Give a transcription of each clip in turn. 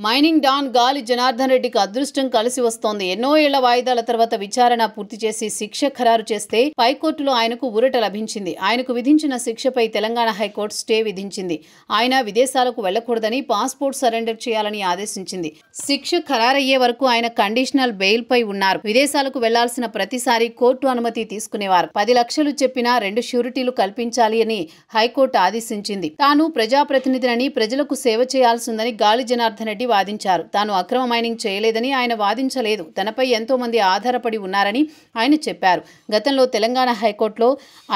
Mining don గాలి జనార్దన్ రెడ్డికి అదృష్టం కలిసి వస్తోంది. ఎన్నో ఏళ్ల వాయిదాల తర్వాత విచారణ పూర్తి చేసి శిక్ష ఖరారు చేస్తే పైకోర్టులో ఆయనకు ఊరట లభించింది. ఆయనకు విధించిన శిక్షపై తెలంగాణ హైకోర్టు స్టే విధించింది. ఆయన విదేశాలకు వెళ్లకూడదని, పాస్పోర్ట్ సరెండర్ చేయాలని ఆదేశించింది. శిక్ష ఖరారయ్యే వరకు ఆయన కండిషనల్ బెయిల్ పై ఉన్నారు. విదేశాలకు వెళ్లాల్సిన ప్రతిసారి కోర్టు అనుమతి తీసుకునేవారు. 10 లక్షలు చెప్పినా 2 ష్యూరిటీలు కల్పించాలి అని హైకోర్టు ఆదేశించింది. తాను ప్రజాప్రతినిధిని, ప్రజలకు సేవ చేయాల్సిందని గాలి జనార్దన్ రెడ్డి వాదించారు. తాను అక్రమ మైనింగ్ చేయలేదని ఆయన వాదించలేదు. తనపై ఎంతో మంది ఆధారపడి ఉన్నారని ఆయన చెప్పారు. గతంలో తెలంగాణ హైకోర్టులో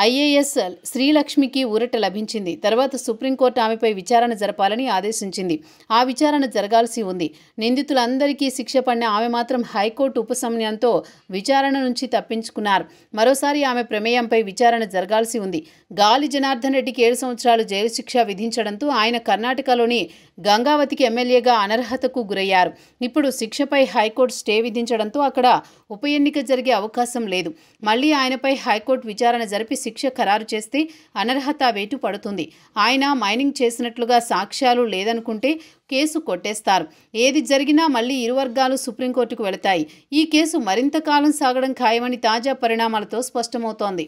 ఐఏఎస్ శ్రీలక్ష్మికి ఊరట లభించింది. తర్వాత సుప్రీంకోర్టు ఆమెపై విచారణ జరపాలని ఆదేశించింది. ఆ విచారణ జరగాల్సి ఉంది. నిందితులందరికీ శిక్ష పడిన ఆమె మాత్రం హైకోర్టు ఉపశమనంతో విచారణ నుంచి తప్పించుకున్నారు. మరోసారి ఆమె ప్రమేయంపై విచారణ జరగాల్సి ఉంది. గాలి జనార్దన్ రెడ్డికి 7 సంవత్సరాలు జైలు శిక్ష విధించడంతో ఆయన కర్ణాటకలోని గంగావతికి ఎమ్మెల్యేగా అనర్హతకు గురయ్యారు. ఇప్పుడు శిక్షపై హైకోర్టు స్టే విధించడంతో అక్కడ ఉప ఎన్నిక జరిగే అవకాశం లేదు. మళ్లీ ఆయనపై హైకోర్టు విచారణ జరిపి శిక్ష ఖరారు చేస్తే అనర్హత వేటు పడుతుంది. ఆయన మైనింగ్ చేసినట్లుగా సాక్ష్యాలు లేదనుకుంటే కేసు కొట్టేస్తారు. ఏది జరిగినా మళ్లీ ఇరు వర్గాలు సుప్రీంకోర్టుకు వెళతాయి. ఈ కేసు మరింత కాలం సాగడం ఖాయమని తాజా పరిణామాలతో స్పష్టమవుతోంది.